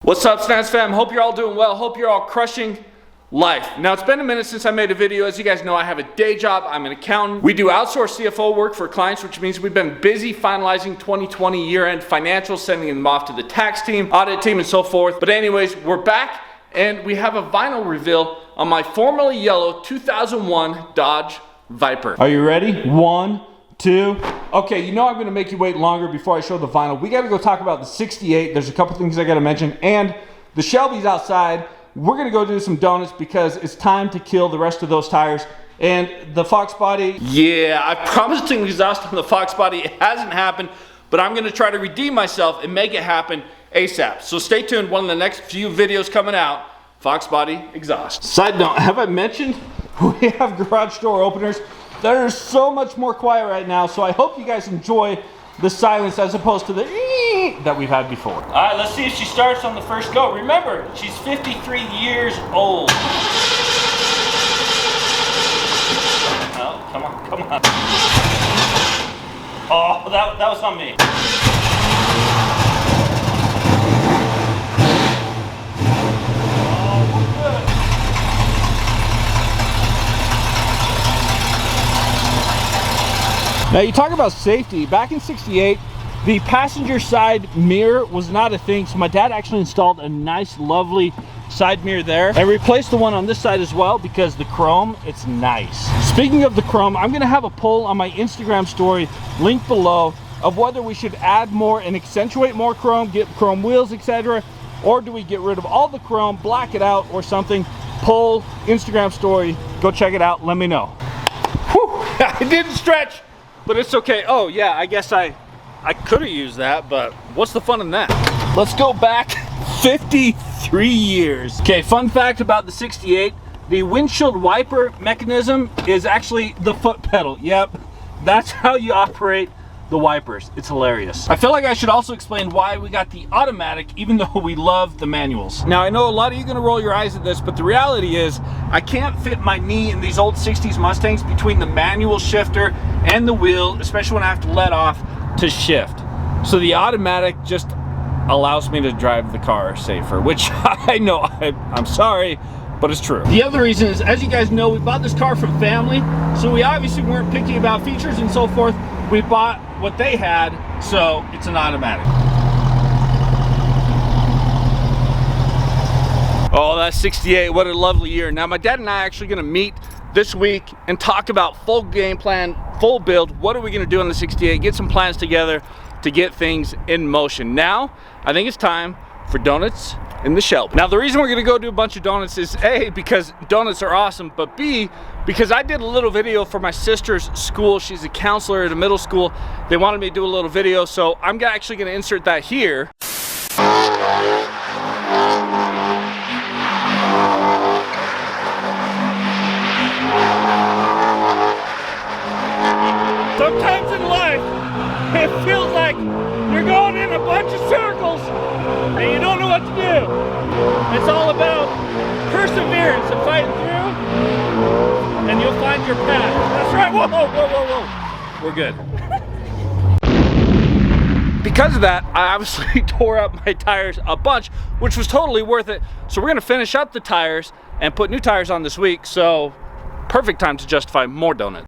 What's up, Snaz fam? Hope you're all doing well. Hope you're all crushing life. Now, it's been a minute since I made a video. As you guys know, I have a day job. I'm an accountant. We do outsourced CFO work for clients, which means we've been busy finalizing 2020 year-end financials, sending them off to the tax team, audit team, and so forth. But anyways, we're back, and we have a vinyl reveal on my formerly yellow 2001 Dodge Viper. Are you ready? 1, 2. Okay, you know I'm gonna make you wait longer before I show the vinyl. We gotta go talk about the 68. There's a couple things I gotta mention, and the Shelby's outside. We're gonna go do some donuts because it's time to kill the rest of those tires. And the Fox body, yeah, I promised an exhaust on the Fox body. It hasn't happened, but I'm gonna try to redeem myself and make it happen ASAP. So stay tuned, one of the next few videos coming out, Fox body exhaust. Side note, have I mentioned we have garage door openers? They're so much more quiet right now, so I hope you guys enjoy the silence as opposed to the that we've had before. All right, let's see if she starts on the first go. Remember, she's 53 years old. Oh, come on, come on. Oh, that was on me. Now you talk about safety. Back in '68, the passenger side mirror was not a thing, so my dad actually installed a nice, lovely side mirror there. I replaced the one on this side as well because the chrome, it's nice. Speaking of the chrome, I'm gonna have a poll on my Instagram story, link below, of whether we should add more and accentuate more chrome, get chrome wheels, etc., or do we get rid of all the chrome, black it out or something. Poll, Instagram story, go check it out, let me know. Whew, I didn't stretch. But it's okay. Oh yeah, I guess I could have used that, but what's the fun in that? Let's go back 53 years. Okay, fun fact about the 68, the windshield wiper mechanism is actually the foot pedal. Yep, that's how you operate the wipers. It's hilarious. I feel like I should also explain why we got the automatic, even though we love the manuals. Now, I know a lot of you are gonna roll your eyes at this, but the reality is I can't fit my knee in these old 60s Mustangs between the manual shifter and the wheel, especially when I have to let off to shift. So the automatic just allows me to drive the car safer, which I know, I'm sorry, but it's true. The other reason is, as you guys know, we bought this car from family, so we obviously weren't picky about features and so forth. We bought what they had, so it's an automatic. Oh, that's 68, what a lovely year. Now, my dad and I are actually gonna meet this week and talk about full game plan, full build. What are we gonna do on the 68? Get some plans together to get things in motion. Now, I think it's time for donuts in the Shelby. Now, the reason we're gonna go do a bunch of donuts is A, because donuts are awesome, but B, because I did a little video for my sister's school. She's a counselor at a middle school. They wanted me to do a little video, so I'm actually gonna insert that here. Sometimes in life, it feels like you're going in a bunch of circles and you don't know what to do. It's all about perseverance and fighting through, and you'll find your path. That's right, whoa, whoa, whoa, whoa. We're good. Because of that, I obviously tore up my tires a bunch, which was totally worth it. So we're gonna finish up the tires and put new tires on this week, so perfect time to justify more donuts.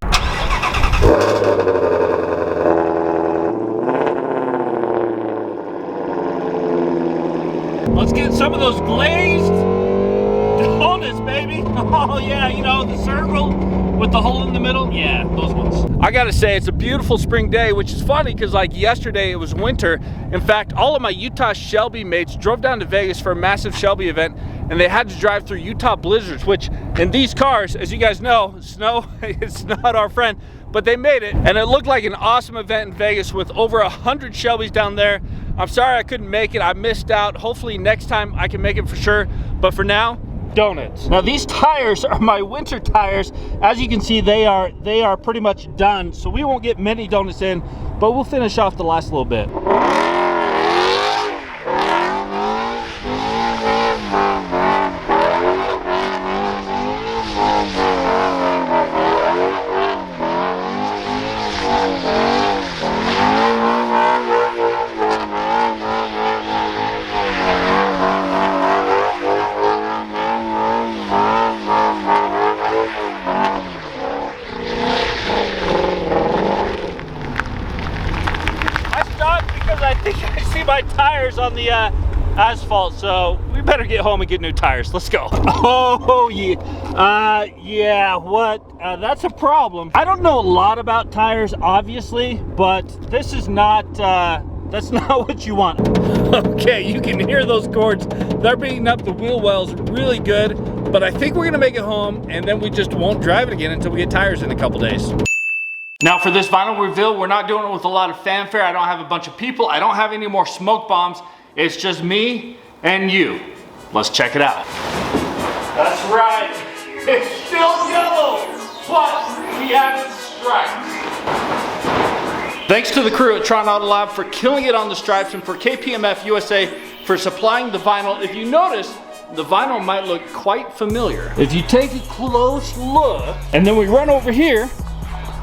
Let's get some of those glazed donuts, baby. Oh yeah, you know, the circle with the hole in the middle. Yeah, those ones. I gotta say, it's a beautiful spring day, which is funny because like yesterday it was winter. In fact, all of my Utah Shelby mates drove down to Vegas for a massive Shelby event, and they had to drive through Utah blizzards, which in these cars, as you guys know, snow, it's not our friend, but they made it. And it looked like an awesome event in Vegas with over 100 Shelbys down there. I'm sorry I couldn't make it, I missed out. Hopefully next time I can make it for sure, but for now, donuts. Now these tires are my winter tires. As you can see, they are pretty much done, so we won't get many donuts in, but we'll finish off the last little bit. on the asphalt, so we better get home and get new tires. Let's go. Oh yeah, yeah, what? That's a problem. I don't know a lot about tires, obviously, but this is not, that's not what you want. Okay, you can hear those cords. They're beating up the wheel wells really good, but I think we're gonna make it home and then we just won't drive it again until we get tires in a couple days. Now for this vinyl reveal, we're not doing it with a lot of fanfare. I don't have a bunch of people. I don't have any more smoke bombs. It's just me and you. Let's check it out. That's right. It's still yellow, but we added stripes. Thanks to the crew at Tron Auto Lab for killing it on the stripes and for KPMF USA for supplying the vinyl. If you notice, the vinyl might look quite familiar. If you take a close look, and then we run over here,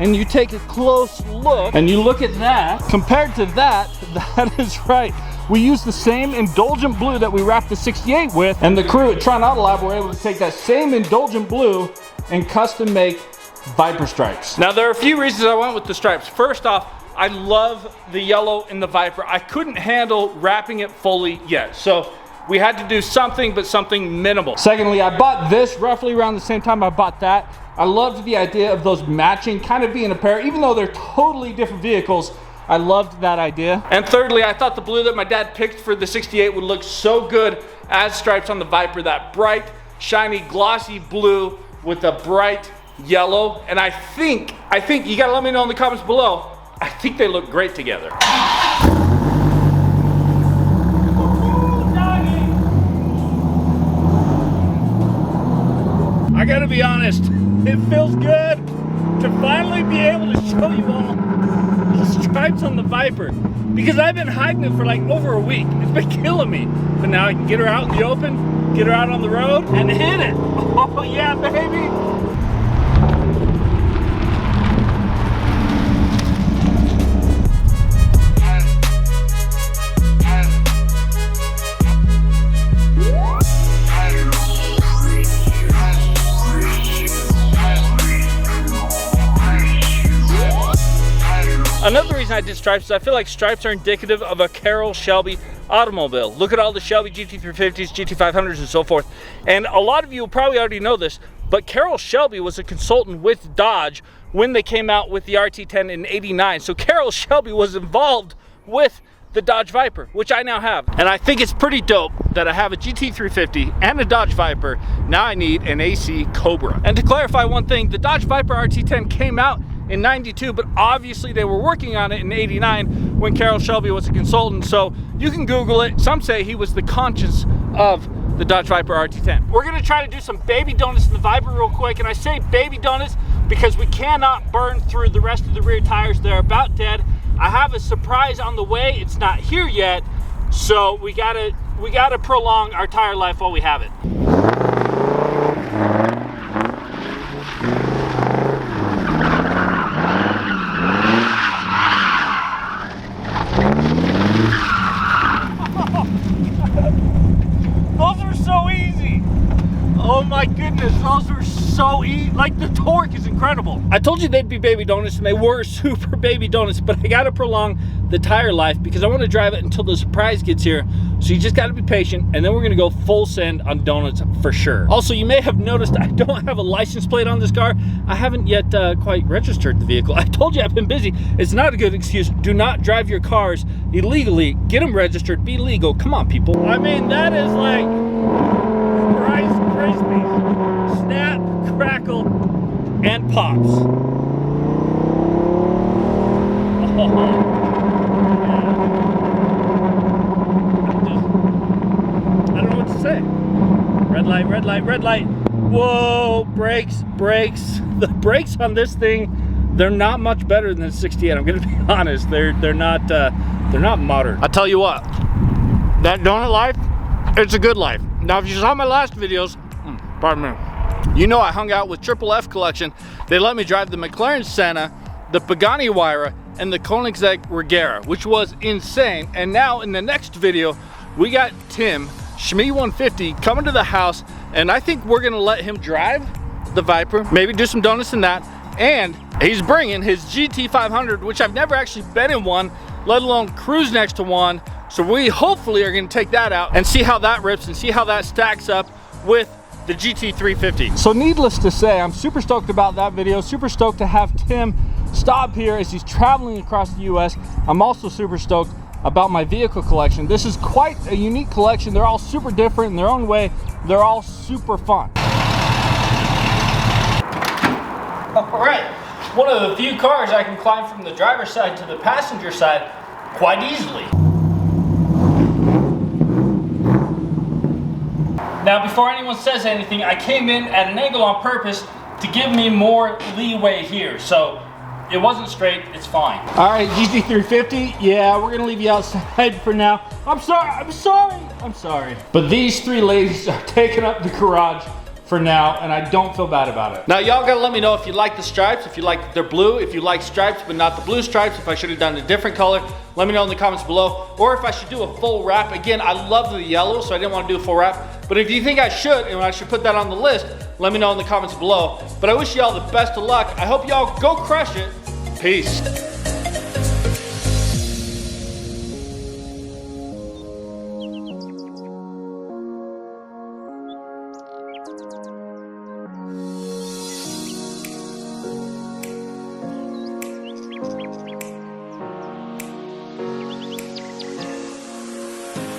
and you take a close look, and you look at that, compared to that, that is right. We used the same Indulgent blue that we wrapped the 68 with, and the crew at Tron Auto Lab were able to take that same Indulgent blue and custom make Viper stripes. Now there are a few reasons I went with the stripes. First off, I love the yellow in the Viper. I couldn't handle wrapping it fully yet, so we had to do something, but something minimal. Secondly, I bought this roughly around the same time I bought that. I loved the idea of those matching, kind of being a pair, even though they're totally different vehicles. I loved that idea. And thirdly, I thought the blue that my dad picked for the 68 would look so good as stripes on the Viper, that bright, shiny, glossy blue with a bright yellow. And I think, you gotta let me know in the comments below, I think they look great together. I gotta be honest, it feels good to finally be able to show you all the stripes on the Viper, because I've been hiding it for like over a week. It's been killing me, but now I can get her out in the open, get her out on the road, and hit it. Oh yeah, baby. Another reason I did stripes is I feel like stripes are indicative of a Carroll Shelby automobile. Look at all the Shelby GT350s, GT500s, and so forth. And a lot of you will probably already know this, but Carroll Shelby was a consultant with Dodge when they came out with the RT10 in '89. So Carroll Shelby was involved with the Dodge Viper, which I now have. And I think it's pretty dope that I have a GT350 and a Dodge Viper. Now I need an AC Cobra. And to clarify one thing, the Dodge Viper RT10 came out in '92, but obviously they were working on it in '89 when Carroll Shelby was a consultant. So you can Google it. Some say he was the conscience of the Dodge Viper RT10. We're gonna try to do some baby donuts in the Viper real quick. And I say baby donuts because we cannot burn through the rest of the rear tires. They're about dead. I have a surprise on the way. It's not here yet. So we gotta prolong our tire life while we have it. Oh my goodness, those were so easy. Like, the torque is incredible. I told you they'd be baby donuts, and they were super baby donuts, but I gotta prolong the tire life because I want to drive it until the surprise gets here. So you just gotta be patient, and then we're gonna go full send on donuts for sure. Also, you may have noticed I don't have a license plate on this car. I haven't yet quite registered the vehicle. I told you I've been busy. It's not a good excuse. Do not drive your cars illegally. Get them registered, be legal. Come on, people. I mean, that is like Rice Krispies. Snap, crackle, and pops. Oh. I don't know what to say. Red light, red light, red light. Whoa, brakes, brakes. The brakes on this thing, they're not much better than the 68. I'm gonna be honest. They're not modern. I'll tell you what, that donut life, it's a good life. Now, if you saw my last videos, pardon me, you know I hung out with Triple F Collection. They let me drive the McLaren Senna, the Pagani Huayra, and the Koenigsegg Regera, which was insane. And now in the next video, we got Tim, Shmee 150, coming to the house, and I think we're gonna let him drive the Viper, maybe do some donuts in that, and he's bringing his GT500, which I've never actually been in one, let alone cruise next to one, So we hopefully are gonna take that out and see how that rips and see how that stacks up with the GT350. So needless to say, I'm super stoked about that video, super stoked to have Tim stop here as he's traveling across the US. I'm also super stoked about my vehicle collection. This is quite a unique collection. They're all super different in their own way. They're all super fun. All right, one of the few cars I can climb from the driver's side to the passenger side quite easily. Now, before anyone says anything, I came in at an angle on purpose to give me more leeway here. So it wasn't straight, it's fine. All right, GT350, yeah, we're gonna leave you outside for now. I'm sorry. But these three ladies are taking up the garage for now, and I don't feel bad about it. Now, y'all gotta let me know if you like the stripes, if you like that they're blue, if you like stripes but not the blue stripes, if I should have done a different color. Let me know in the comments below, or if I should do a full wrap. Again, I love the yellow, so I didn't want to do a full wrap. But if you think I should, and I should put that on the list, let me know in the comments below. But I wish y'all the best of luck. I hope y'all go crush it. Peace.